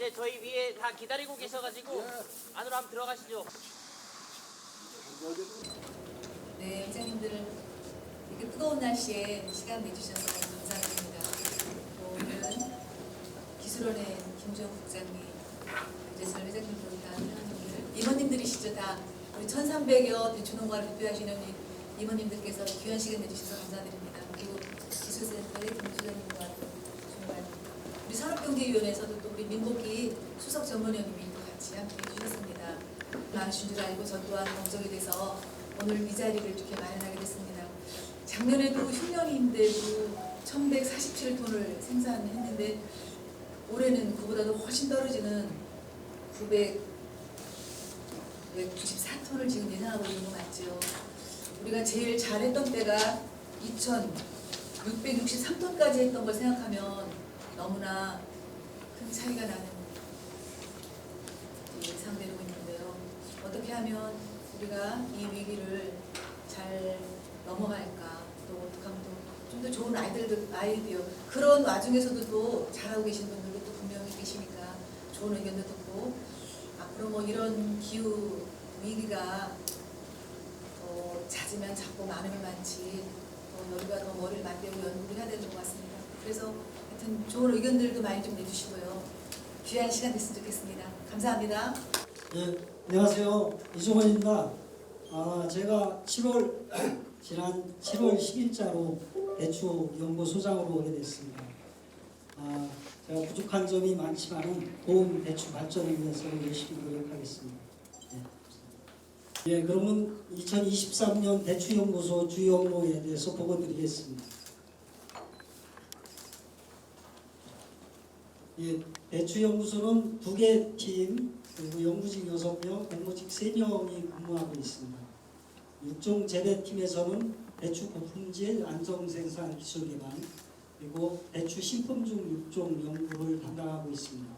이제 저희 위에 다 기다리고 계셔가지고 안으로 한번 들어가시죠. 네, 회장님들 이렇게 뜨거운 날씨에 시간 내주셔서 감사드립니다. 오늘은 기술원의 김주영 국장님, 유재설 회장님들, 임원님들이시죠. 다 우리 1,300여 대추농가를 대표하시는 임원님들께서 귀한 시간 내주셔서 감사드립니다. 그리고 기술센터의 김수장님과 정말 우리 산업경제위원회에서도 또 우리 민복희 수석 전문위원님이 또 같이 함께 해주셨습니다. 많으신 줄 알고 저 또한 걱정이 돼서 오늘 이 자리를 이렇게 마련하게 됐습니다. 작년에도 흉년인데도 1147톤을 생산했는데 올해는 그보다도 훨씬 떨어지는 994톤을 지금 예상하고 있는 거 맞죠? 우리가 제일 잘했던 때가 2663톤까지 했던 걸 생각하면 너무나 큰 차이가 나는 예상되고 있는데요. 어떻게 하면 우리가 이 위기를 잘 넘어갈까, 또 어떻게 하면 좀 더 좋은 아이디어, 그런 와중에서도 또 잘하고 계신 분들도 또 분명히 계시니까 좋은 의견도 듣고 앞으로 뭐 이런 기후 위기가 잦으면 잦고 많으면 많지 우리가 더 머리를 맞대고 연구를 해야 되는 것 같습니다. 그래서 하여튼 좋은 의견들도 많이 좀 내주시고요. 귀한 시간 됐으면 좋겠습니다. 감사합니다. 네, 안녕하세요. 이종원입니다. 제가 지난 7월 10일자로 대추 연구소장으로 오게 됐습니다. 제가 부족한 점이 많지만은 고운 대추 발전을 위해서 열심히 노력하겠습니다. 예, 그러면 2023년 대추연구소 주요 업무에 대해서 보고드리겠습니다. 예, 대추연구소는 2개 팀, 그리고 연구직 6명, 공무직 3명이 근무하고 있습니다. 육종 재배팀에서는 대추 고품질 안정생산 기술개발, 그리고 대추 신품종 육종 연구를 담당하고 있습니다.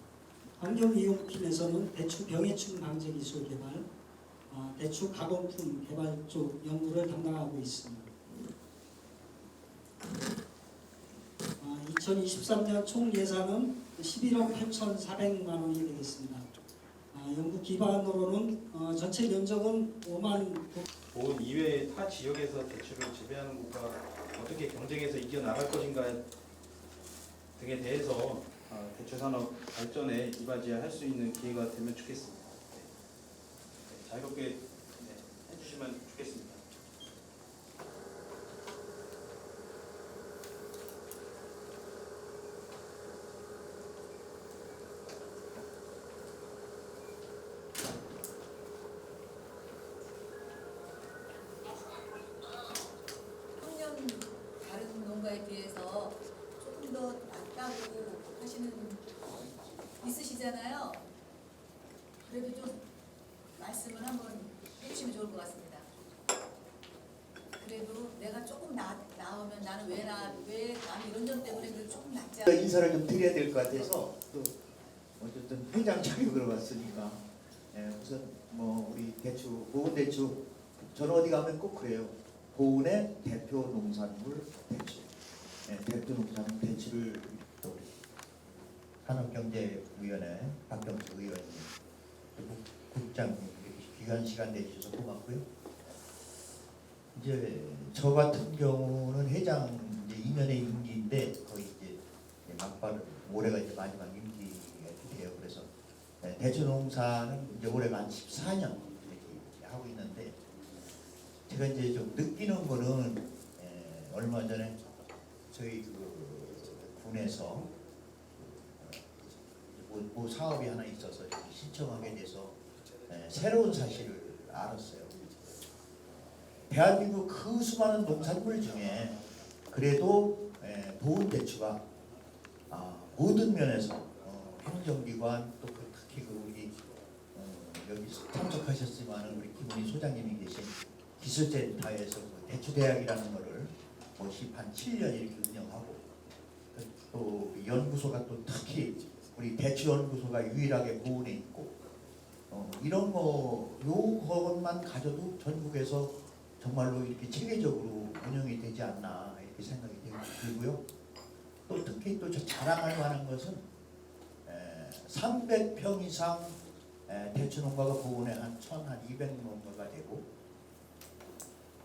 환경이용팀에서는 대추 병해충 방제 기술개발, 대추 가공품 개발 쪽 연구를 담당하고 있습니다. 2023년 총 예산은 11억 8,400만 원이 되겠습니다. 연구 기반으로는 전체 면적은 5만 보은 이외의 타 지역에서 대추를 재배하는 곳과 어떻게 경쟁해서 이겨나갈 것인가 등에 대해서 대추 산업 발전에 이바지할 수 있는 기회가 되면 좋겠습니다. 자유롭게 해주시면 좋겠습니다. 다른 농가에 비해서 조금 더 낫다고 하시는 있으시잖아요. 그래도 좀 말씀을 한번 해주시면 좋을 것 같습니다. 그래도 내가 조금 나오면 나는 왜 나는 이런 점 때문에 그래도 조금 낫지 않아. 인사를 좀 드려야 될 것 같아서 또 어쨌든 회장 자격으로 왔으니까 우선 뭐 우리 대추 보은 대추 저는 어디 가면 꼭 그래요. 보은의 대표 농산물 대추. 대표 농산물 대추를 또 산업경제위원회 박경수 의원님, 국장님 귀한 시간 내주셔서 고맙고요. 이제 저 같은 경우는 회장 이제 2년의 임기인데 거의 이제 막바로 올해가 이제 마지막 임기가 돼요. 그래서 대추 농사는 이제 올해가 한 14년 이렇게 하고 있는데. 제가 이제 좀 느끼는 거는 얼마 전에 저희 그 군에서 뭐 사업이 하나 있어서 신청하게 돼서 새로운 사실을 알았어요. 대한민국 그 수많은 농산물 중에 그래도 보은 대추가 모든 면에서 행정기관 또 특히 그 우리 여기 참석하셨지만 우리 김은희 소장님이 계신 기술센터에서 대추대학이라는 거를 뭐 7년 이렇게 운영하고 또 연구소가 또 특히 우리 대추연구소가 유일하게 보은에 있고 이런 요것만 가져도 전국에서 정말로 이렇게 체계적으로 운영이 되지 않나 이렇게 생각이 들고요. 또 특히 또 자랑할 만한 것은 300평 이상 대추 농가가 보은에 한 1,200농가가 되고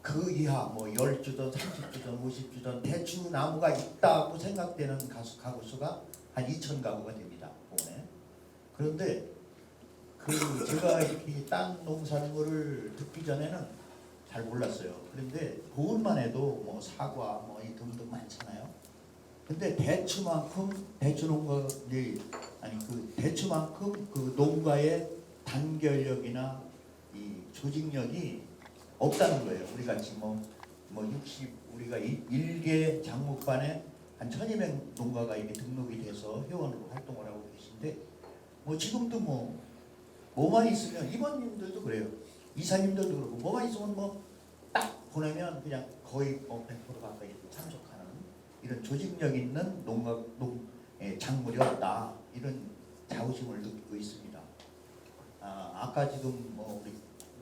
그 이하 뭐 10주든 30주든 50주든 대추 나무가 있다고 생각되는 가구 수가 한 2,000가구가 됩니다. 보은에. 그런데 그 제가 이렇게 땅 농산물을 듣기 전에는 잘 몰랐어요. 그런데 보은만 해도 뭐 사과 뭐 이 등등 많잖아요. 근데 대추만큼 대추 농가 아니 그 대추만큼 그 농가의 단결력이나 이 조직력이 없다는 거예요. 우리 같이 뭐 60 우리가 일개 장목반에 한 1,200 농가가 이게 등록이 돼서 회원으로 활동을 하고 계신데 뭐 지금도 뭐만 있으면 이번님들도 그래요. 이사님들도 그렇고 뭐만 있으면 뭐 딱 보내면 그냥 거의 100% 가까이 참석하는 이런 조직력 있는 작물이 없다 이런 자부심을 느끼고 있습니다. 아까 지금 우리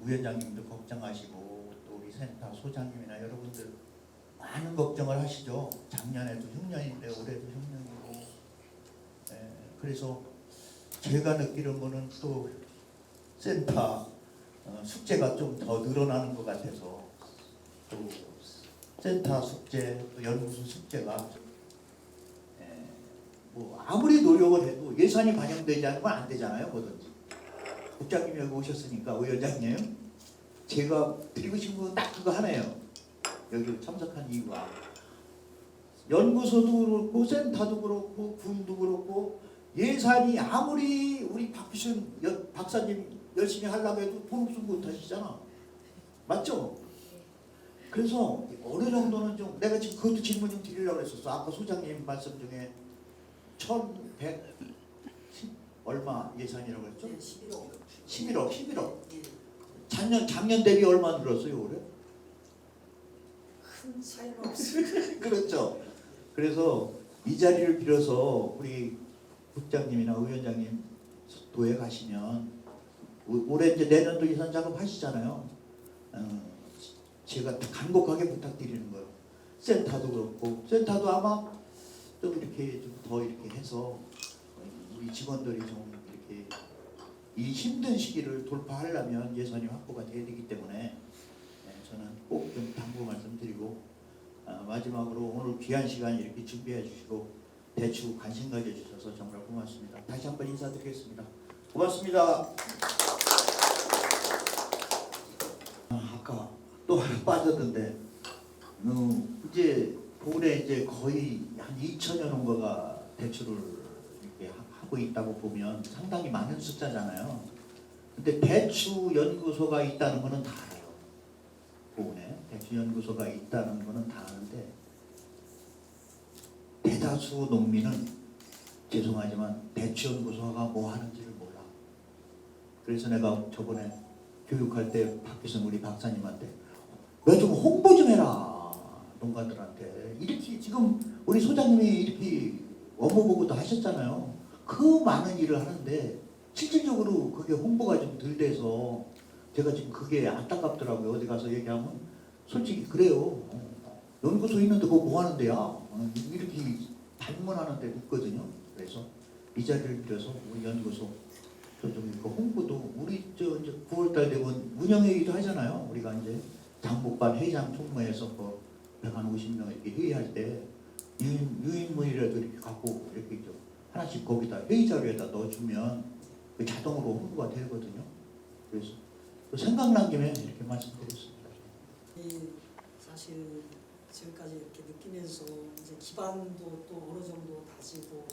위원장님도 걱정하시고 또 우리 센터 소장님이나 여러분들 많은 걱정을 하시죠. 작년에도 흉년인데 올해도 흉년이고. 그래서 제가 느끼는 거는 또 센터 숙제가 좀 더 늘어나는 것 같아서 또 센터 숙제 또 연구소 숙제가 뭐 아무리 노력을 해도 예산이 반영되지 않으면 안 되잖아요. 뭐든지. 국장님 여기 오셨으니까 위원장님 제가 드리고 싶은 건 딱 그거 하나예요. 여기 참석한 이유가 연구소도 그렇고 센터도 그렇고 군도 그렇고 예산이 아무리 우리 박규순 박사님 열심히 하려고 해도 돈 없으면 못 하시잖아. 맞죠? 그래서 어느 정도는 좀 내가 지금 그것도 질문 좀 드리려고 했었어. 아까 소장님 말씀 중에 1,110 얼마 예산이라고 했죠? 11억. 작년 대비 얼마 늘었어요 올해? 큰 차이는 없어요. 그렇죠. 그래서 이 자리를 빌어서 우리 국장님이나 위원장님 도에 가시면 올해 이제 내년도 예산 작업 하시잖아요. 제가 간곡하게 부탁드리는 거예요. 센터도 그렇고 센터도 아마 좀 이렇게 좀 더 이렇게 해서 우리 직원들이 좀 이렇게 이 힘든 시기를 돌파하려면 예산이 확보가 돼야 되기 때문에 저는 꼭 좀 당부 말씀드리고 마지막으로 오늘 귀한 시간 이렇게 준비해 주시고 대추 관심 가져주셔서 정말 고맙습니다. 다시 한번 인사드리겠습니다. 고맙습니다. 아까 또 하나 빠졌는데 이제 올해 이제 거의 한 2천여 농가가 대추를 이렇게 하고 있다고 보면 상당히 많은 숫자잖아요. 근데 대추 연구소가 있다는 거는 다 알아요. 보은에 대추 연구소가 있다는 거는 다 아는데 대다수 농민은 죄송하지만 대추 연구소가 뭐 하는지를 몰라. 그래서 내가 저번에 교육할 때 박기선 우리 박사님한테 너 좀 홍보 좀 해라 농가들한테. 이렇게 지금 우리 소장님이 이렇게 업무 보고도 하셨잖아요. 그 많은 일을 하는데 실질적으로 그게 홍보가 좀 덜 돼서 제가 지금 그게 안타깝더라고요. 어디 가서 얘기하면 솔직히 그래요. 연구소 있는데 그거 뭐 하는 데야? 이렇게 반문하는 데도 있거든요. 그래서 이 자리를 빌어서 우리 연구소 그 홍보도 우리 이제 9월달 되면 운영회의도 하잖아요. 우리가 이제 장목반 회장 총무에서 뭐 150명 이렇게 회의할 때 유인물이라도 이렇게 갖고 이렇게 좀 하나씩 거기다 회의 자료에다 넣어주면 그 자동으로 홍보가 되거든요. 그래서 생각난 김에 이렇게 말씀드렸습니다. 사실 지금까지 이렇게 느끼면서 이제 기반도 또 어느 정도 다지고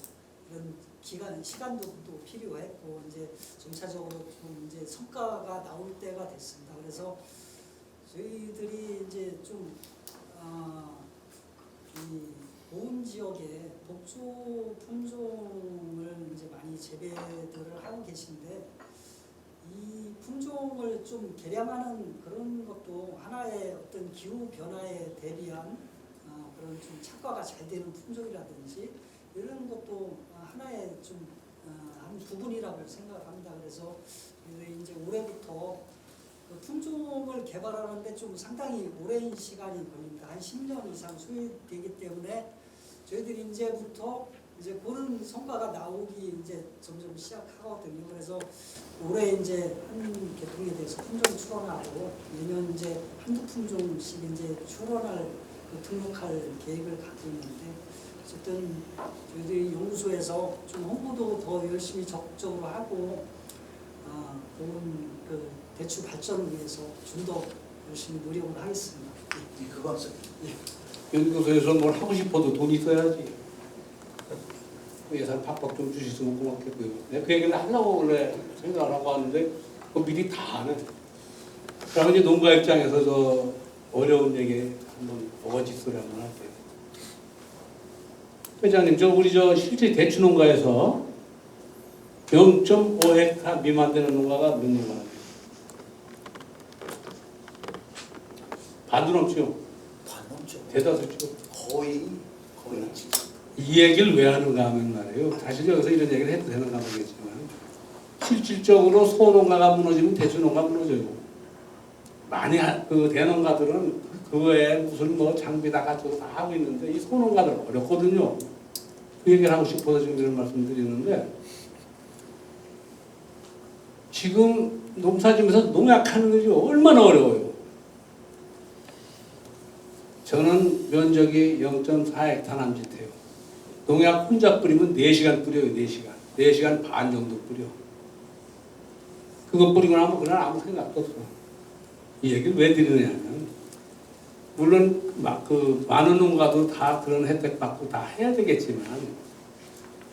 이런 시간도 또 필요했고 이제 점차적으로 좀 이제 성과가 나올 때가 됐습니다. 그래서 저희들이 이제 좀 이 보은 지역에 독초 품종을 이제 많이 재배들을 하고 계신데 이 품종을 좀 개량하는 그런 것도 하나의 어떤 기후 변화에 대비한 그런 좀 착과가 잘 되는 품종이라든지 이런 것도 하나의 좀 한 부분이라고 생각합니다. 그래서 이제 올해부터 그 품종을 개발하는데 좀 상당히 오랜 시간이 걸립니다. 한 10년 이상 소요되기 때문에 저희들이 이제부터 이제 그런 성과가 나오기 이제 점점 시작하거든요. 그래서 올해 이제 한 계통에 대해서 품종 출원하고 내년 이제 한두 품종씩 이제 출원할 등록할 계획을 갖고 있는데 어쨌든 저희들이 연구소에서 좀 홍보도 더 열심히 적극적으로 하고 좋은 그 대추 발전을 위해서 좀 더 열심히 노력을 하겠습니다. 그거 연구소에서 뭘 하고 싶어도 돈이 있어야지. 예산 팍팍 좀 주셨으면 고맙겠고요. 내가 그 얘기를 하려고 원래 생각을 하고 왔는데 그거 미리 다 하네. 그러면 이제 농가 입장에서 저 어려운 얘기 한번 어거지 소리 한번 할게요. 회장님, 우리 실제 대추 농가에서 0.5헥타 미만 되는 농가가 몇 농가나 돼요? 반도 넘죠? 반넘죠. 대다수죠. 거의 이 얘기를 왜 하는가 하면 말이에요. 사실 여기서 이런 얘기를 해도 되는가 모르겠지만 실질적으로 소농가가 무너지면 대추농가 무너져요. 많이 그 대농가들은 그거에 무슨 뭐 장비 다 갖춰서 다 하고 있는데 이 소농가들 어렵거든요. 그 얘기를 하고 싶어서 지금 이런 말씀 드리는데 지금 농사지면서 농약하는 것이 얼마나 어려워요. 저는 면적이 0.4헥타 남짓해요. 농약 혼자 뿌리면 4시간 뿌려요. 4시간. 4시간 반 정도 뿌려. 그거 뿌리고 나면 그날 아무 생각도 없어. 이 얘기를 왜 드리냐면 물론 많은 농가도 다 그런 혜택 받고 다 해야 되겠지만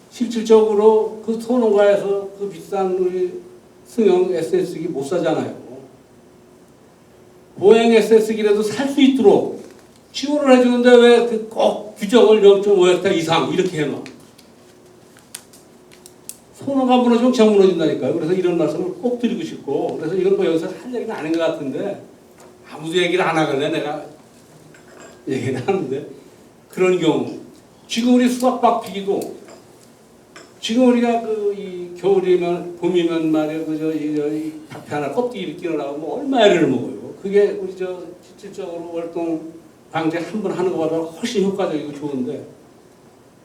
실질적으로 그 소농가에서 그 비싼 우리 승용 SS기 못 사잖아요. 보행 SS기라도 살 수 있도록 지원을 해주는데 왜 꼭 규정을 0.5헥타 이상 이렇게 해놔? 소농가 무너지면 정 무너진다니까요. 그래서 이런 말씀을 꼭 드리고 싶고 그래서 이건 뭐 여기서 할 얘기는 아닌 것 같은데 아무도 얘기를 안 하길래 내가 얘기를 하는데 그런 경우 지금 우리 수박박 피기도 지금 우리가 이 겨울이면 봄이면 말이에요. 이 박피 하나 껍데기를 끼워나가고 뭐 얼마 애를 먹어요. 그게 우리 실질적으로 월동 방제 한 번 하는 것보다 훨씬 효과적이고 좋은데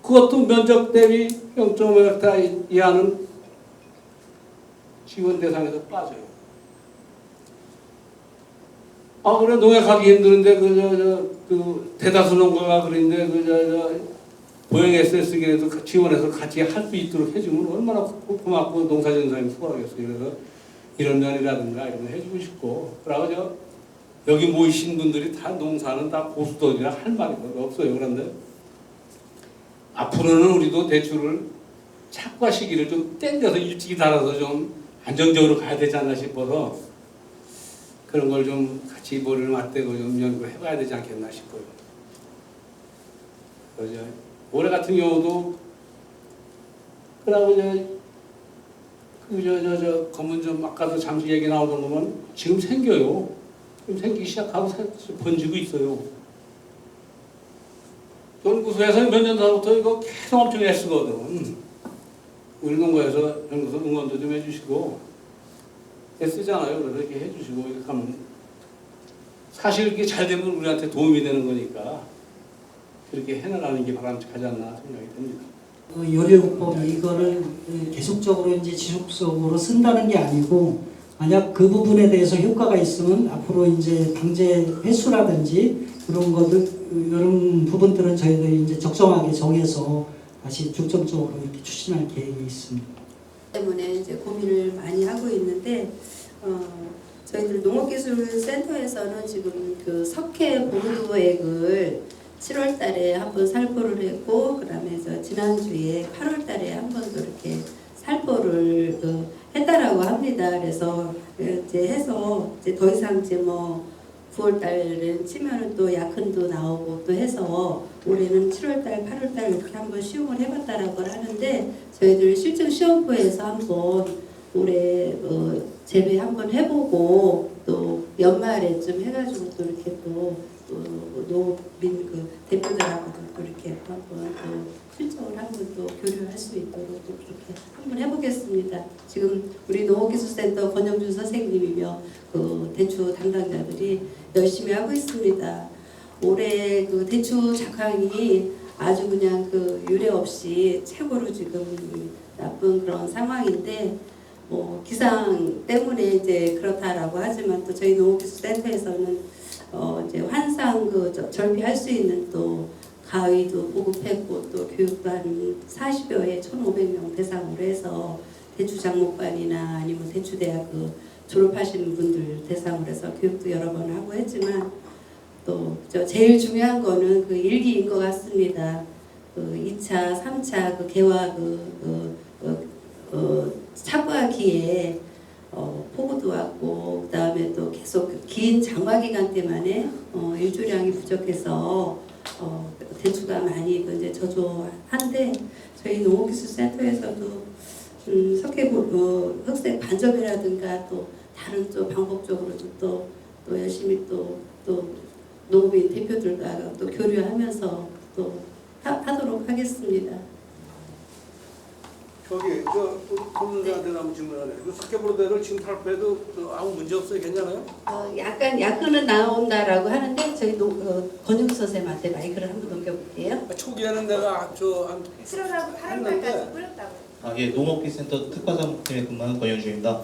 그것도 면적 대비 0.5헥타 이하는 지원 대상에서 빠져요. 그래 농약하기 힘드는데 그 대다수 농가가 그런데 보행 SS기라도 지원해서 같이 할 수 있도록 해주면 얼마나 고맙고 농사지원사님 수고하겠어요. 그래서 이런 면이라든가 이런 거 해주고 싶고 그러고 여기 모이신 분들이 다 농사는 다 고수들이라 할 말이 없어요. 그런데 앞으로는 우리도 대추를 착과 시기를 좀 땡겨서 일찍이 달아서 좀 안정적으로 가야 되지 않나 싶어서 그런 걸 좀 같이 머리를 맞대고 좀 연구해봐야 되지 않겠나 싶어요. 그래서 올해 같은 경우도 그러고 검은 좀 아까도 잠시 얘기 나오던 거면 지금 생겨요. 지금 생기기 시작하고 번지고 있어요. 연구소에서 몇 년 전부터 이거 계속 엄청 애쓰거든. 우리 농가에서 연구소 응원도 좀 해주시고 애쓰잖아요. 그래서 이렇게 해주시고 이렇게 하면 사실 이게 잘 되면 우리한테 도움이 되는 거니까 그렇게 해나가는 게 바람직하지 않나 생각이 듭니다. 요리요법 이거를 계속적으로 이제 지속적으로 쓴다는 게 아니고 만약 그 부분에 대해서 효과가 있으면 앞으로 이제 방제 횟수라든지 그런 것들 이런 부분들은 저희들이 이제 적정하게 정해서 다시 중점적으로 이렇게 추진할 계획이 있습니다. 때문에 이제 고민을 많이 하고 있는데 저희들 농업기술센터에서는 지금 그 석회 보도액을 7월달에 한번 살포를 했고 그다음에 지난주에 8월달에 한 번 더 이렇게 살포를 했다라고 합니다. 그래서 이제 해서 이제 더 이상 이제 뭐 9월달에 치면은 또 약흔도 나오고 또 해서 올해는 7월달, 8월달 이렇게 한번 시험을 해봤다라고 하는데 저희들 실증 시험부에서 한번 올해 재배 한번 해보고 또 연말에 좀 해가지고 또 이렇게 또 농민 그 대표들하고도 또 이렇게 한번 또 실적을 한번 또 교류할 수 있도록 또 그렇게 한번 해보겠습니다. 지금 우리 농업기술센터 권영준 선생님이며 그 대추 담당자들이 열심히 하고 있습니다. 올해 그 대추 작황이 아주 그냥 그 유례 없이 최고로 지금 나쁜 그런 상황인데 뭐 기상 때문에 이제 그렇다라고 하지만 또 저희 농업기술센터에서는 이제 환상 절피할 수 있는 또 가위도 보급했고 또 교육도 한 40여 회 1,500명 대상으로 해서 대추 장목반이나 아니면 대추대학 졸업하시는 분들 대상으로 해서 교육도 여러 번 하고 했지만 또 제일 중요한 거는 그 일기인 것 같습니다. 그 2차, 3차 그 개화 차과기에 폭우도 왔고 그다음에 또 계속 긴 장마 기간 때문에 일조량이 부족해서 대추가 많이 이제 저조한데 저희 농업기술센터에서도 석회 흑색 반점이라든가 또 다른 또 방법적으로도 또 열심히 또 농업인 대표들과 또 교류하면서 또 하도록 하겠습니다. 저기 본사한테 한번 질문하네. 그 석회보로대를 지금 탈포해도 아무 문제 없어요? 괜찮아요? 약간 야근은 나온다라고 하는데 저희 권영수 선생님한테 마이크를 한번 넘겨볼게요. 초기에는 내가 쓸어라고 8월말까지 뿌렸다고. 예, 농업기술센터 특화사무팀에 근무하는 권영주입니다.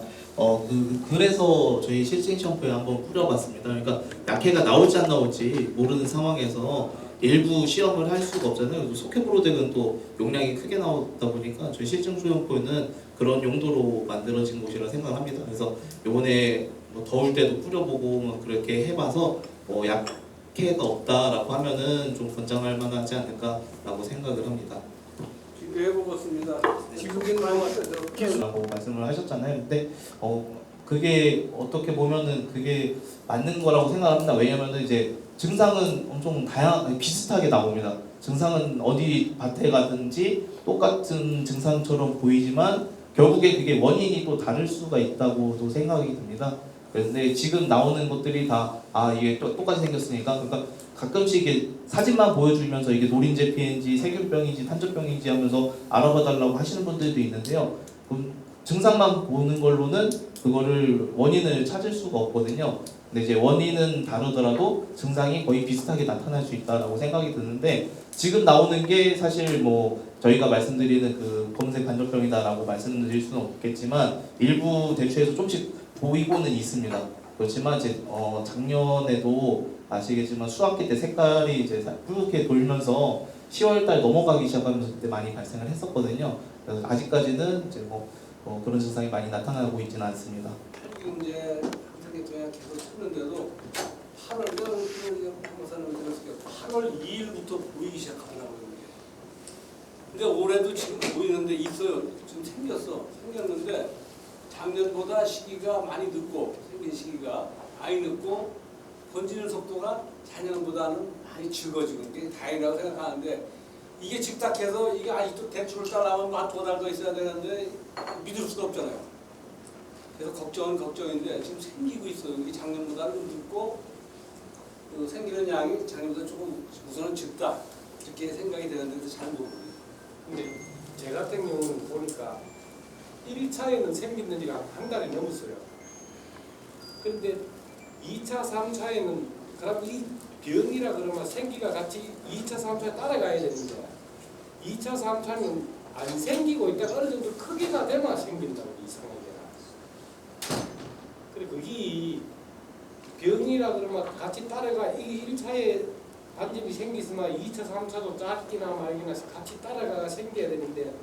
그래서 저희 실증 시험표에 한번 뿌려봤습니다. 그러니까 약해가 나올지 안 나올지 모르는 상황에서 일부 시험을 할 수가 없잖아요. 석회보로덱은 또 용량이 크게 나오다 보니까 저희 실증 시험표는 그런 용도로 만들어진 곳이라 생각합니다. 그래서 이번에 뭐 더울 때도 뿌려보고 뭐 그렇게 해봐서 약해가 없다라고 하면은 좀 권장할 만하지 않을까라고 생각을 합니다. 해보겠습니다. 지금은 라고 말씀을 하셨잖아요. 근데 그게 어떻게 보면은 그게 맞는 거라고 생각합니다. 왜냐면은 이제 증상은 엄청 비슷하게 나옵니다. 증상은 어디 밭에 가든지 똑같은 증상처럼 보이지만 결국에 그게 원인이 또 다를 수가 있다고도 생각이 듭니다. 그런데 지금 나오는 것들이 다 이게 똑같이 생겼으니까 그러니까 가끔씩 이게 사진만 보여주면서 이게 노린재 피해인지 세균병인지 탄저병인지 하면서 알아봐 달라고 하시는 분들도 있는데요. 증상만 보는 걸로는 그거를 원인을 찾을 수가 없거든요. 근데 이제 원인은 다르더라도 증상이 거의 비슷하게 나타날 수 있다라고 생각이 드는데 지금 나오는 게 사실 뭐 저희가 말씀드리는 그 검은색 간접병이다라고 말씀드릴 수는 없겠지만 일부 대추에서 조금씩 보이고는 있습니다. 그렇지만 이제 작년에도 아시겠지만 수학기 때 색깔이 이제 붉게 돌면서 10월달 넘어가기 시작하면서 그때 많이 발생을 했었거든요. 그래서 아직까지는 이제 그런 증상이 많이 나타나고 있지는 않습니다. 지금 이제 그냥 계속 쓰는데도 8월 2일부터 보이기 시작하더라고요. 근데 올해도 지금 보이는데 있어요. 지금 생겼는데 작년보다 시기가 많이 늦고 생긴 시기가 많이 늦고 번지는 속도가 작년보다는 많이 적어지고 이게 다행이라고 생각하는데 이게 즉닥해서 이게 아직도 대출을 따라가면 한 2달 더 있어야 되는데 믿을 수가 없잖아요. 그래서 걱정은 걱정인데 지금 생기고 있어요. 이게 작년보다는 늦고 생기는 양이 작년보다 조금 우선은 적다 이렇게 생각이 되는데 잘 모르겠어요. 근데 제 같은 경우는 보니까 1차에는 생기는 지가 한 달이 넘었어요. 그런데 2차, 3차에는 그럼 이 병이라 그러면 생기가 같이 2차, 3차에 따라가야 되는데 2차, 3차는 안 생기고 있다가 어느 정도 크기가 되면 생긴다고 이상하게. 그리고 이 병이라 그러면 같이 따라가 이게 1차에 반점이 생기지만 2차, 3차도 작기나 말기나 같이 따라가 생겨야 되는데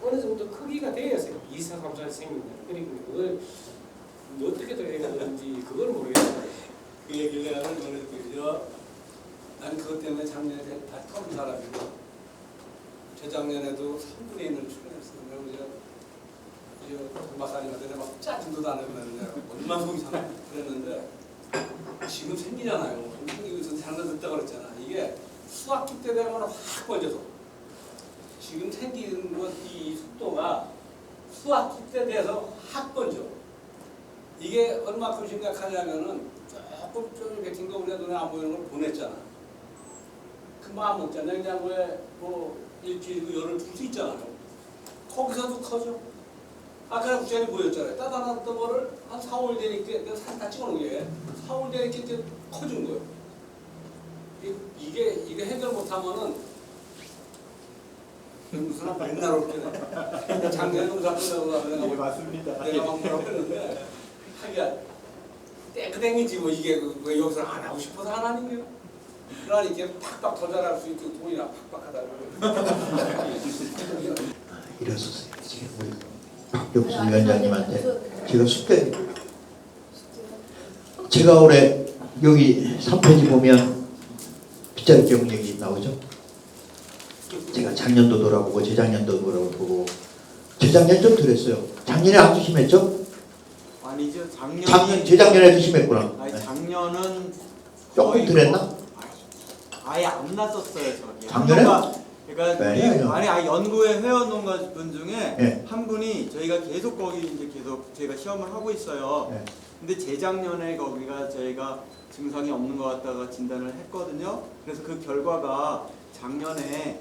어느 정도 크기가 돼야 2차, 3차에 생긴다. 그리고 그걸 어떻게 돼야 되는지 그걸 모르겠어요. 그 얘기를 내가 전해드리죠. 난 그것 때문에 작년에 다 터진 사람이고 재작년에도 3분의 1을 출연했어요. 박사님한테 내가 막 짜증도 안 했는데 얼마나 속이 상해 그랬는데 지금 생기잖아요. 생기고 있어서 장난 듣다고 그랬잖아. 이게 수학기 때 되면 확 번져서 지금 생기는 것 이 속도가 수학기 때 돼서 확 번져. 이게 얼마큼 심각하냐면은 조금 좀 이렇게 긴 거 우리가 눈에 안 보이는 걸 보냈잖아. 금방 안 먹잖아. 냉장고에 뭐 일주일 열흘 둘 수 있잖아요. 거기서도 커져. 아까 국장님 보였잖아요. 따다놨던 거를 한 4월 되니까 내가 사진 다 찍어놓은 게 4월 되니까 이제 커진 거예요. 이게 해결 못하면은 무슨 맨날 웃기네. 작년에 농사 끝나고 나면 예, 맞습니다. 내가 막 뭐라고 했는데 하기야 땡땡이지 뭐 이게 왜 여기서 안 하고 싶어서 안 하는 거야? 그러니 이게 팍팍 더 잘할 수 있고 돈이나 팍팍하다고. 일어서세요. 지금 우리 박병수 위원장님한테 제가 숙제 제가 올해 여기 3페이지 보면 빗자루 병 얘기 나오죠. 제가 작년도 돌아보고 재작년도 돌아보고 재작년 좀 덜했어요. 작년에 아주 심했죠? 아니죠. 재작년에도 심했구나. 아니 작년은 조금 덜했나? 아예 안 났었어요 저기. 작년에? 그러니까 네, 아니요. 아니 연구회 회원 농가분 중에 네. 한 분이 저희가 계속 거기 이제 계속 저희가 시험을 하고 있어요. 네. 근데 재작년에 거기가 저희가 증상이 없는 것 같다가 진단을 했거든요. 그래서 그 결과가 작년에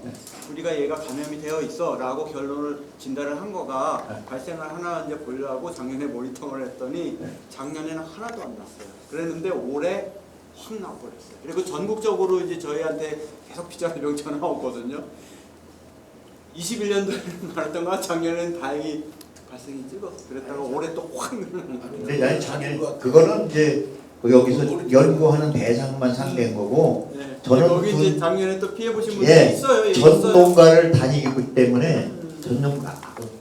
우리가 얘가 감염이 되어 있어라고 결론을 진단을 한 거가 네. 발생을 하나 이제 보려고 작년에 모니터를 했더니 네. 작년에는 하나도 안 났어요. 그랬는데 올해 확 나버렸어요. 그리고 전국적으로 이제 저희한테 계속 빗자루 병 전화 오거든요. 21년도에는 말했던가 작년에는 다행히 발생이 찍었어. 그랬다가 올해 또 확 늘어나는 거예요. 근데 나는 작년 그거는 이제 여기서 연구하는 대상만 상대인 거고 네. 저는 거기 그- 이제 작년에 또 피해 보신 분들이 예, 있어요. 전 있어요. 농가를 다니기 때문에 전 농가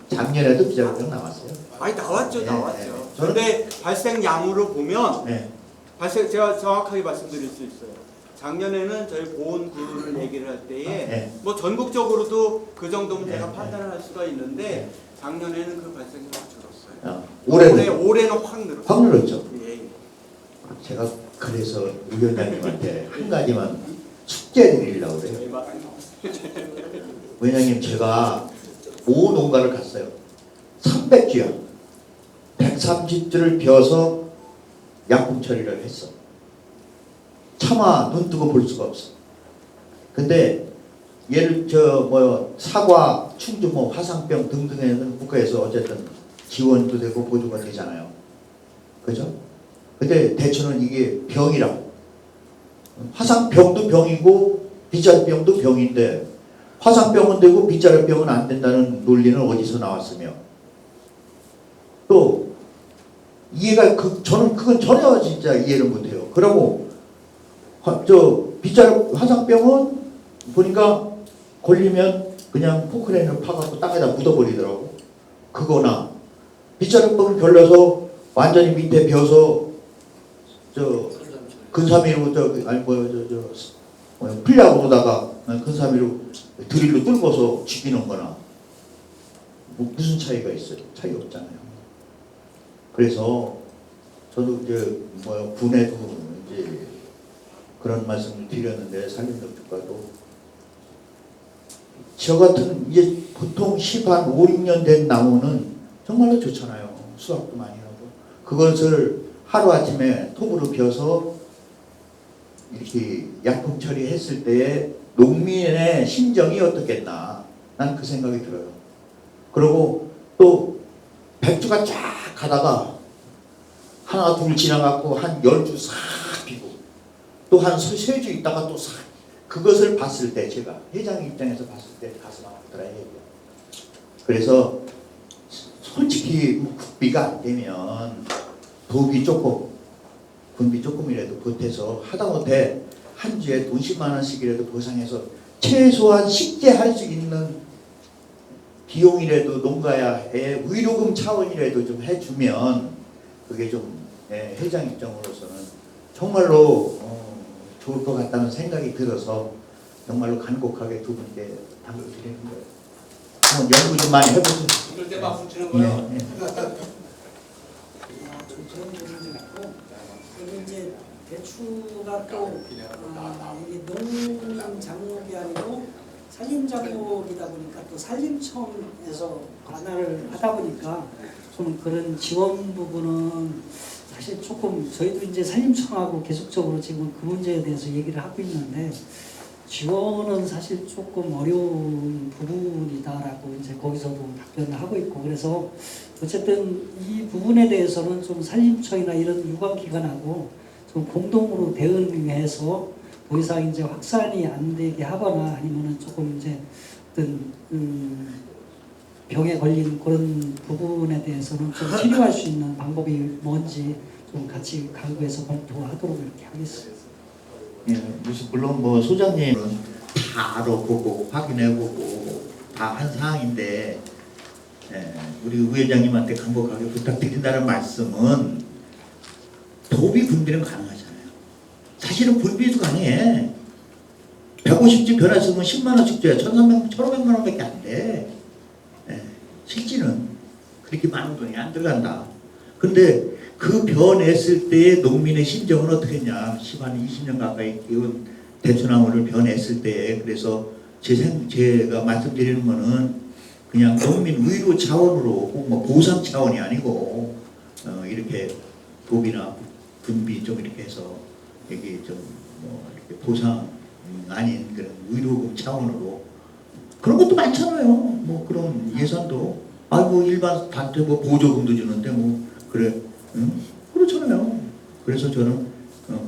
작년에도 빗자루병 나왔어요. 아니 나왔죠, 네, 나왔죠. 네. 그런데 발생량으로 보면 네. 제가 정확하게 말씀드릴 수 있어요. 작년에는 저희 보온구를 얘기를 할 때에 네. 뭐 전국적으로도 그 정도면 제가 네, 판단을 할 수가 있는데 작년에는 그 발생량이 줄었어요. 올해는 확 늘었어요. 확 늘었죠. 예, 예. 제가 그래서 위원장님한테 한 가지만 숙제 드리려고 그래요. 왜냐면 제가 모 농가를 갔어요. 300주야. 130주를 비워서 약품 처리를 했어. 차마 눈 뜨고 볼 수가 없어. 근데 예를 사과, 충주모, 화상병 등등에는 국가에서 어쨌든 지원도 되고 보조가 되잖아요. 그죠? 근데 대추는 이게 병이라. 화상병도 병이고 빗자루병도 병인데 화상병은 되고 빗자루병은 안 된다는 논리는 어디서 나왔으며 또 이해가 저는 그건 전혀 진짜 이해를 못해요. 그러고 빗자루 화상병은 보니까 걸리면 그냥 포크레인을 파갖고 땅에다 묻어버리더라고. 그거나 빗자루병을 걸려서 완전히 밑에 벼서 근사미로 풀약으로다가 근사미로 드릴로 뚫고서 죽이는 거나 뭐 무슨 차이가 있어요? 차이 없잖아요. 그래서 저도 이제 군에도 이제 그런 말씀을 드렸는데 산림덕주과도 저 같은 이제 보통 10한 5, 6년 된 나무는 정말로 좋잖아요. 수확도 많이 하고 그것을 하루아침에 톱으로 벼서 이렇게 약품 처리했을 때에 농민의 심정이 어떻겠나 난 그 생각이 들어요. 그리고 또 백주가 쫙 가다가 하나 둘 지나가고 한 10주 싹 피고 또 한 3주 있다가 또 싹 그것을 봤을 때 제가 회장 입장에서 봤을 때 가슴 아프더라 얘기야. 그래서 솔직히 국비가 안 되면 도비 조금 군비 조금이라도 보태서 하다못해 한 주에 돈 10만 원씩이라도 보상해서 최소한 식재할 수 있는 비용이라도 농가에 의료금 차원이라도 좀 해주면 그게 좀 회장 입장으로서는 정말로 좋을 것 같다는 생각이 들어서 정말로 간곡하게 두 분께 당부드리는 거예요. 한번 연구 좀 많이 해보세요. 이럴 때 박수 치는 거예요. 네, 네. 그런 부분이 있고 그리고 이제 대추가 또 이게 농민 작목이 아니고 산림 작목이다 보니까 또 산림청에서 관할을 하다 보니까 좀 그런 지원 부분은 사실 조금 저희도 이제 산림청하고 계속적으로 지금 그 문제에 대해서 얘기를 하고 있는데 지원은 사실 조금 어려운 부분이다라고 이제 거기서도 답변을 하고 있고 그래서 어쨌든 이 부분에 대해서는 좀 산림청이나 이런 유관기관하고 좀 공동으로 대응해서 더 이상 이제 확산이 안 되게 하거나 아니면은 조금 이제 어떤 병에 걸린 그런 부분에 대해서는 좀 치료할 수 있는 방법이 뭔지 좀 같이 강구해서 검토하도록 이렇게 하겠습니다. 예, 물론 뭐 소장님은 다 알아보고 확인해보고 다 한 사항인데 우리 위원장님한테 간곡하게 부탁드린다는 말씀은 도비 분비는 가능하잖아요. 사실은 분비도 가능해. 150집 변화 쓰면 10만 원씩 줘야 1,500만 원밖에 안 돼. 실질은 그렇게 많은 돈이 안 들어간다. 근데 그 변했을 때의 농민의 심정은 어떻게 했냐. 한 20년 가까이 키운 대추나무를 변했을 때 그래서 제가 말씀드리는 거는 그냥 농민 의료 차원으로 꼭 뭐 보상 차원이 아니고 이렇게 도비나 분비 좀 이렇게 해서 여기 좀 뭐 이렇게 보상 아닌 그런 의료금 차원으로 그런 것도 많잖아요. 뭐 그런 예산도 뭐 일반 단체 뭐 보조금도 주는데 뭐 그래 그렇잖아요. 그래서 저는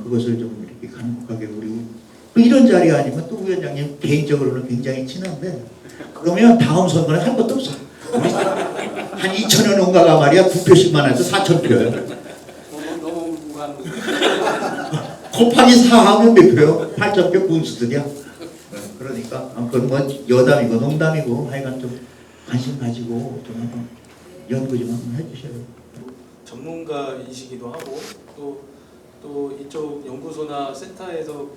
그것을 좀 이렇게 간곡하게 우리 또 이런 자리 아니면 또 위원장님 개인적으로는 굉장히 친한데 그러면 다음 선거는 할 것도 없어. 한 2,000여 농가가 말이야 9표씩만 해서 4,000표예요. 너무 무관. 곱하기 4하면 몇 표요? 8,000표 군수들이야. 그러니까 그건 뭐 여담이고 농담이고 하여간 좀 관심 가지고 좀 한번 연구 좀 한번 해주셔요. 전문가이시기도 하고 또 이쪽 연구소나 센터에서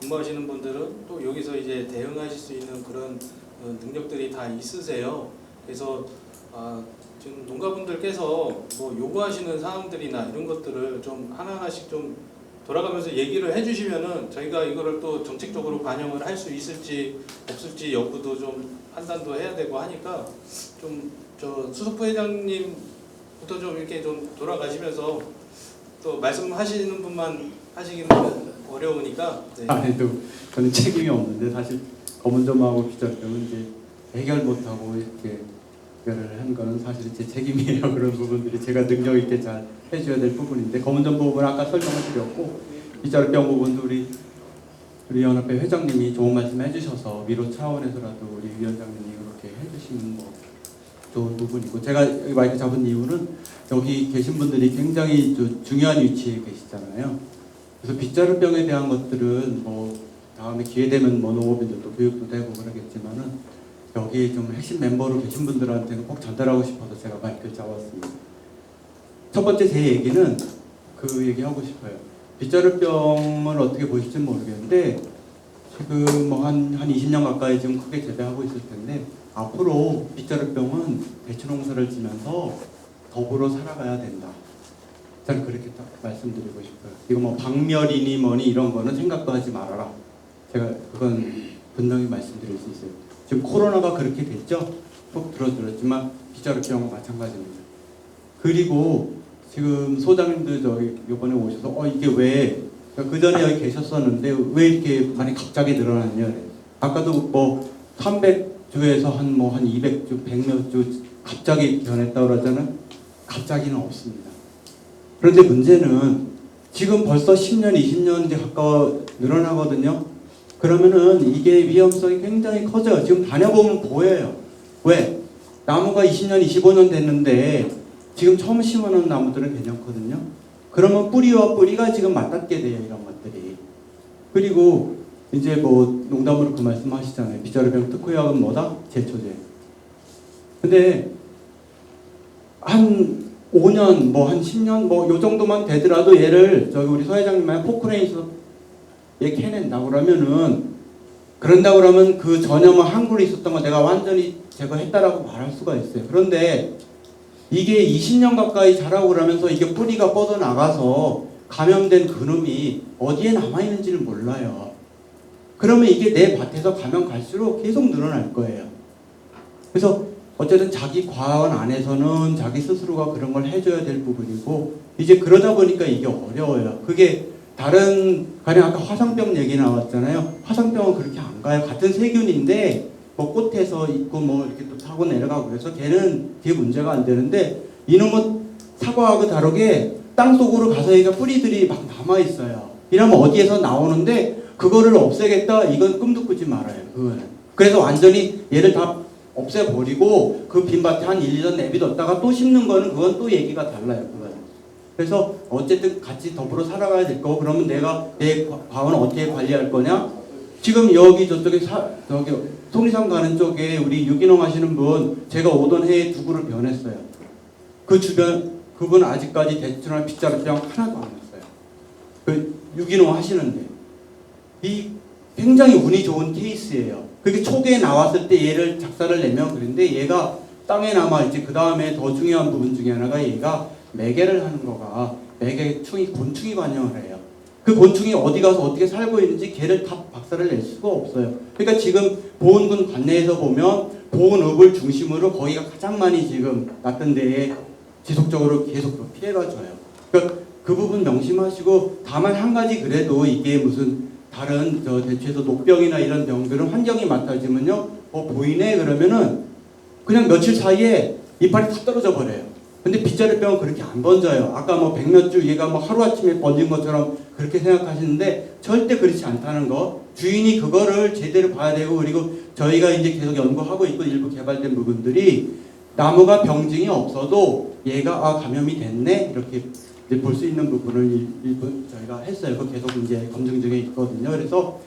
근무하시는 분들은 또 여기서 이제 대응하실 수 있는 그런 능력들이 다 있으세요. 그래서 지금 농가분들께서 뭐 요구하시는 사항들이나 이런 것들을 좀 하나하나씩 좀 돌아가면서 얘기를 해주시면은 저희가 이거를 또 정책적으로 반영을 할 수 있을지 없을지 여부도 좀 판단도 해야 되고 하니까 좀 저 수석 부회장님부터 좀 이렇게 좀 돌아가시면서 또 말씀하시는 분만 하시기는 어려우니까. 네. 아니도 저는 책임이 없는데 사실 검은점하고 비자병은 이제 해결 못하고 이렇게 해결을 한 거는 사실 제 책임이에요. 그런 부분들이 제가 능력 있게 잘 해줘야 될 부분인데 검은점 부분은 아까 설명을 드렸고 비자병 부분도 우리 연합회 회장님이 좋은 말씀 해주셔서 위로 차원에서라도 우리 위원장님이 그렇게 해주시는 거 좋은 부분이고 제가 여기 마이크 잡은 이유는 여기 계신 분들이 굉장히 중요한 위치에 계시잖아요. 그래서 빗자루병에 대한 것들은 뭐 다음에 기회 되면 뭐 농업인들도 교육도 되고 그러겠지만은 여기 좀 핵심 멤버로 계신 분들한테는 꼭 전달하고 싶어서 제가 마이크를 잡았습니다. 첫 번째 제 얘기는 그 얘기하고 싶어요. 빗자루병을 어떻게 보실지는 모르겠는데 지금 뭐 한 20년 가까이 지금 크게 재배하고 있을 텐데 앞으로 빗자루병은 대추 농사를 지면서 더불어 살아가야 된다. 저는 그렇게 딱 말씀드리고 싶어요. 이거 뭐 박멸이니 뭐니 이런 거는 생각도 하지 말아라. 제가 그건 분명히 말씀드릴 수 있어요. 지금 코로나가 그렇게 됐죠? 꼭 들었지만 빗자루병은 마찬가지입니다. 그리고 지금 소장님들 저기 이번에 오셔서 이게 왜 그 전에 여기 계셨었는데 왜 이렇게 많이 갑자기 늘어났냐. 아까도 뭐 300주에서 한 200주, 100몇 주 갑자기 변했다고 그러잖아요. 갑자기는 없습니다. 그런데 문제는 지금 벌써 10년, 20년 이제 가까워 늘어나거든요. 그러면은 이게 위험성이 굉장히 커져요. 지금 다녀보면 보여요. 왜? 나무가 20년, 25년 됐는데 지금 처음 심어놓은 나무들은 괜찮거든요. 그러면 뿌리와 뿌리가 지금 맞닿게 돼요. 이런 것들이. 그리고 이제 뭐 농담으로 그 말씀 하시잖아요. 빗자루병 특효약은 뭐다? 제초제. 근데 한 5년, 뭐 한 10년, 뭐 요 정도만 되더라도 얘를 저기 우리 서 회장님만 포크레인에서 얘 캐낸다고 그런다고 그러면 그 전염은 항구에 있었던 거 내가 완전히 제거했다라고 말할 수가 있어요. 그런데 이게 20년 가까이 자라고 그러면서 이게 뿌리가 뻗어나가서 감염된 그놈이 어디에 남아있는지를 몰라요. 그러면 이게 내 밭에서 가면 갈수록 계속 늘어날 거예요. 그래서 어쨌든 자기 과원 안에서는 자기 스스로가 그런 걸 해줘야 될 부분이고 이제 그러다 보니까 이게 어려워요. 그게 다른 가령 아까 화상병 얘기 나왔잖아요. 화상병은 그렇게 안 가요. 같은 세균인데 뭐 꽃에서 있고 뭐 이렇게 또 타고 내려가고 그래서 걔는 그게 문제가 안 되는데 이놈은 사과하고 다르게 땅속으로 가서 얘가 뿌리들이 막 남아 있어요. 이러면 어디에서 나오는데 그거를 없애겠다 이건 꿈도 꾸지 말아요. 그거는 그래서 완전히 얘를 다 없애버리고 그 빈밭에 한 1, 2년 내비뒀다가 또 심는 거는 그건 또 얘기가 달라요. 그건. 그래서 어쨌든 같이 더불어 살아가야 될 거고 그러면 내가 내 과원을 어떻게 관리할 거냐? 지금 여기 저쪽에 저기 속리산 가는 쪽에 우리 유기농 하시는 분 제가 오던 해에 두 그루 변했어요. 그 주변 그분 아직까지 대추나 빗자루병 하나도 안 났어요. 그 유기농 하시는데 이 굉장히 운이 좋은 케이스예요. 그게 초기에 나왔을 때 얘를 작사를 내면 그런데 얘가 땅에 남아있지. 그 다음에 더 중요한 부분 중에 하나가 얘가 매개를 하는 거가 매개충이 곤충이 반영을 해요. 그 곤충이 어디 가서 어떻게 살고 있는지 걔를 다 박살을 낼 수가 없어요. 그러니까 지금 보은군 관내에서 보면 보은읍을 중심으로 거기가 가장 많이 지금 났던 데에 지속적으로 계속 피해가 줘요. 그러니까 그 부분 명심하시고 다만 한 가지 그래도 이게 무슨 다른 저 대추에서 녹병이나 이런 병들은 환경이 맡아지면요 보이네 그러면은 그냥 며칠 사이에 이빨이 다 떨어져 버려요. 근데 빗자루병은 그렇게 안 번져요. 아까 뭐 백몇 주 얘가 뭐 하루아침에 번진 것처럼 그렇게 생각하시는데 절대 그렇지 않다는 거. 주인이 그거를 제대로 봐야 되고 그리고 저희가 이제 계속 연구하고 있고 일부 개발된 부분들이 나무가 병증이 없어도 얘가 감염이 됐네 이렇게 볼 수 있는 부분을 일부 저희가 했어요. 그 계속 이제 검증 중에 있거든요. 그래서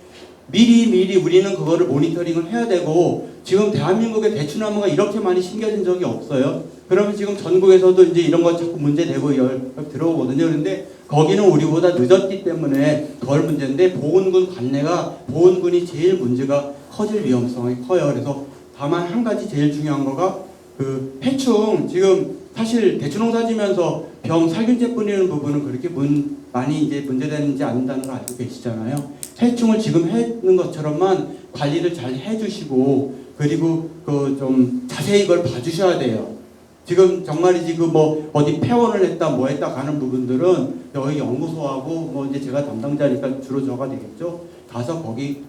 미리 우리는 그거를 모니터링을 해야 되고 지금 대한민국의 대추나무가 이렇게 많이 심겨진 적이 없어요. 그러면 지금 전국에서도 이제 이런 거 자꾸 문제되고 들어오거든요. 그런데 거기는 우리보다 늦었기 때문에 덜 문제인데 보은군 관내가 보은군이 제일 문제가 커질 위험성이 커요. 그래서 다만 한 가지 제일 중요한 거가 그 해충 지금 사실 대추농사 지면서 병 살균제 뿌리는 부분은 그렇게 많이 이제 문제되는지 않는다는 걸 알고 계시잖아요. 해충을 지금 해는 것처럼만 관리를 잘 해주시고 그리고 그 좀 자세히 이걸 봐주셔야 돼요. 지금 정말이지 그 뭐 어디 폐원을 했다 뭐 했다 가는 부분들은 여기 연구소하고 뭐 이제 제가 담당자니까 주로 저가 되겠죠. 가서 거기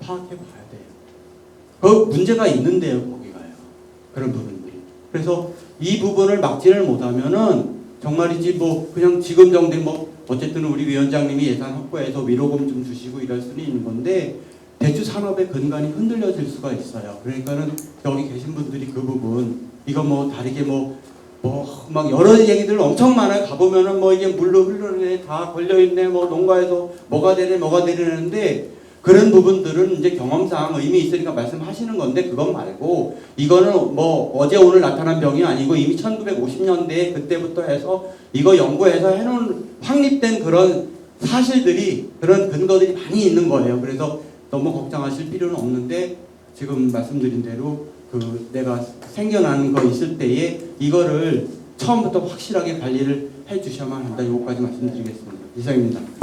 파악해 봐야 돼요. 그 문제가 있는데요, 거기가요. 그런 부분들이. 그래서 이 부분을 막지를 못하면은 정말이지 뭐 그냥 지금 정도 뭐 어쨌든 우리 위원장님이 예산 확보해서 위로금 좀 주시고 이럴 수는 있는 건데 대추 산업의 근간이 흔들려질 수가 있어요. 그러니까는 여기 계신 분들이 그 부분 이거 뭐 다르게 뭐 막 여러 얘기들 엄청 많아요. 가보면은 뭐 이게 물로 흐르네 다 걸려있네 뭐 농가에서 뭐가 되는데 그런 부분들은 이제 경험상 의미 있으니까 말씀하시는 건데 그것 말고 이거는 뭐 어제 오늘 나타난 병이 아니고 이미 1950년대에 그때부터 해서 이거 연구해서 해놓은 확립된 그런 사실들이 그런 근거들이 많이 있는 거예요. 그래서 너무 걱정하실 필요는 없는데 지금 말씀드린 대로 그 내가 생겨나는 거 있을 때에 이거를 처음부터 확실하게 관리를 해 주셔야만 한다. 요거까지 말씀드리겠습니다. 이상입니다.